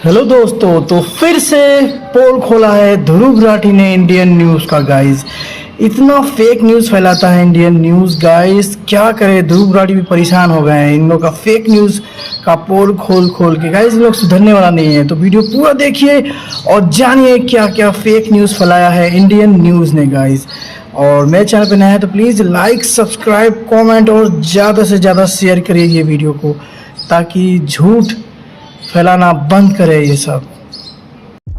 Hello दोस्तों, तो फिर से पोल खोला है ध्रुव राठी ने इंडियन न्यूज़ का। गाइस, इतना फेक न्यूज़ फैलाता है इंडियन न्यूज़। गाइस, क्या करे, ध्रुव राठी भी परेशान हो गए हैं इन लोग का फेक न्यूज़ का पोल खोल खोल के। गाइस, इन लोग सुधरने वाला नहीं है, तो वीडियो पूरा देखिए और जानिए क्या क्या फेक न्यूज़ फैलाया है इंडियन न्यूज़ ने। गाइस, और मेरे चैनल पे नया है तो प्लीज़ लाइक, सब्सक्राइब, कमेंट और ज़्यादा से ज़्यादा शेयर करिए ये वीडियो को, ताकि झूठ फैलाना बंद करे ये सब।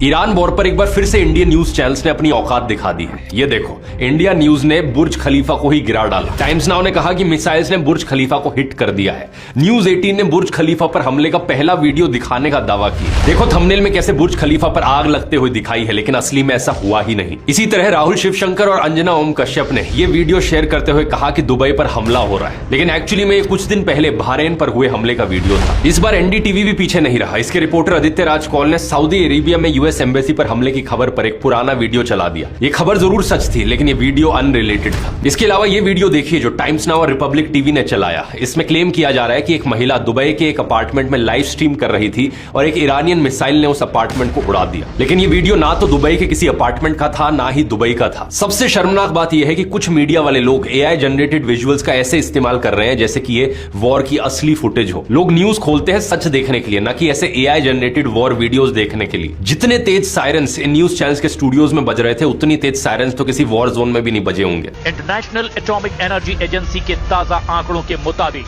ईरान वॉर पर एक बार फिर से इंडियन न्यूज चैनल्स ने अपनी औकात दिखा दी है। ये देखो, इंडिया न्यूज ने बुर्ज खलीफा को ही गिरा डाला। टाइम्स नाउ ने कहा कि मिसाइल्स ने बुर्ज खलीफा को हिट कर दिया है। न्यूज 18 ने बुर्ज खलीफा पर हमले का पहला वीडियो दिखाने का दावा किया। देखो थंबनेल में कैसे बुर्ज खलीफा पर आग लगते हुए दिखाई है, लेकिन असली में ऐसा हुआ ही नहीं। इसी तरह राहुल शिवशंकर और अंजना ओम कश्यप ने यह वीडियो शेयर करते हुए कहा कि दुबई पर हमला हो रहा है, लेकिन एक्चुअली में कुछ दिन पहले बहरीन पर हुए हमले का वीडियो था। इस बार एनडीटीवी भी पीछे नहीं रहा। इसके रिपोर्टर आदित्य राज कौल ने सऊदी अरेबिया में यूएस एम्बेसी पर हमले की खबर पर एक पुराना वीडियो चला दिया। ये खबर जरूर सच थी, लेकिन ये वीडियो अनरिलेटेड था। इसके अलावा ये वीडियो देखिए जो टाइम्स नाउ और रिपब्लिक टीवी ने चलाया। इसमें क्लेम किया जा रहा है कि एक महिला दुबई के एक अपार्टमेंट में लाइव स्ट्रीम कर रही थी और एक ईरानियन मिसाइल ने उस अपार्टमेंट को उड़ा दिया। लेकिन ये वीडियो ना तो दुबई के किसी अपार्टमेंट का था, ना ही दुबई का था। सबसे शर्मनाक बात यह है कि कुछ मीडिया वाले लोग एआई जनरेटेड विजुअल्स का ऐसे इस्तेमाल कर रहे हैं जैसे कि ये वॉर की असली फुटेज हो। लोग न्यूज खोलते हैं सच देखने के लिए, ना कि ऐसे एआई जनरेटेड वॉर वीडियोस देखने के लिए। जितने तेज सायरन्स इन न्यूज चैनल्स के स्टूडियोज में बज रहे थे, उतनी तेज सायरन्स तो किसी वॉर जोन में भी नहीं बजे होंगे। इंटरनेशनल एटॉमिक एनर्जी एजेंसी के ताजा आंकड़ों के मुताबिक,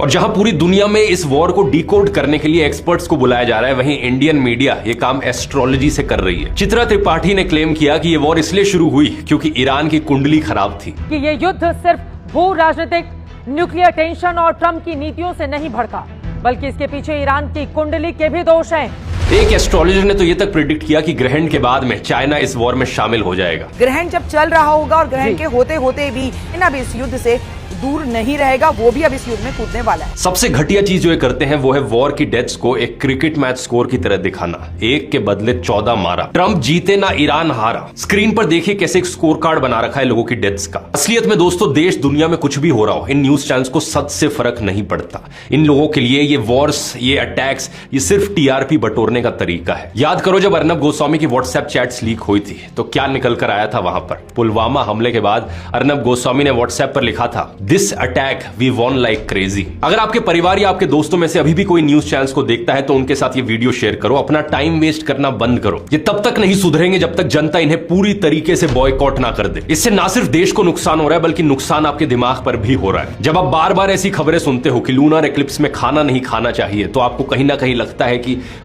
और जहां पूरी दुनिया में इस वॉर को डिकोड करने के लिए एक्सपर्ट्स को बुलाया जा रहा है, वहीं इंडियन मीडिया ये काम एस्ट्रोलॉजी से कर रही है। चित्रा त्रिपाठी ने क्लेम किया कि ये वॉर इसलिए शुरू हुई क्योंकि ईरान की कुंडली खराब थी। कि ये युद्ध सिर्फ भू राजनीतिक न्यूक्लियर टेंशन और ट्रंप की नीतियों से नहीं भड़का, बल्कि इसके पीछे ईरान की कुंडली के भी दोष हैं। एक एस्ट्रोलॉजर ने तो ये तक प्रिडिक्ट किया कि ग्रहण के बाद में चाइना इस वॉर में शामिल हो जाएगा। ग्रहण जब चल रहा होगा और ग्रहण के होते होते भी अब इस युद्ध से दूर नहीं रहेगा, वो भी अब इस युद्ध में कूदने वाला है। सबसे घटिया चीज जो ये करते हैं वो है वॉर की डेथ्स को एक क्रिकेट मैच स्कोर की तरह दिखाना। 1 के बदले 14 मारा, ट्रंप जीते ना ईरान हारा। स्क्रीन पर देखिए कैसे एक स्कोर कार्ड बना रखा है लोगों की डेथ्स का। असलियत में दोस्तों, देश दुनिया में कुछ भी हो रहा हो, इन न्यूज चैनल्स को सच से फर्क नहीं पड़ता। इन लोगों के लिए ये वॉर्स, ये अटैक्स, ये सिर्फ टीआरपी बटोरने का तरीका है। याद करो जब अर्नब गोस्वामी की व्हाट्सएप चैट्स लीक हुई थी तो क्या निकल कर आया था वहां पर। पुलवामा हमले के बाद अर्नब गोस्वामी ने व्हाट्सएप पर लिखा था, this attack we won like crazy. अगर आपके परिवार या आपके दोस्तों में से अभी भी कोई न्यूज चैनल्स को देखता है तो उनके साथ ये वीडियो शेयर करो। अपना टाइम वेस्ट करना बंद करो। ये तब तक नहीं सुधरेंगे जब तक जनता इन्हें पूरी तरीके से बॉयकॉट ना कर दे। इससे ना सिर्फ देश को नुकसान हो रहा है, बल्कि नुकसान आपके दिमाग पर भी हो रहा है। जब आप बार बार ऐसी खबरें सुनते हो कि लूनर एक्लिप्स में खाना नहीं खाना चाहिए, तो आपको कहीं ना कहीं लगता है कि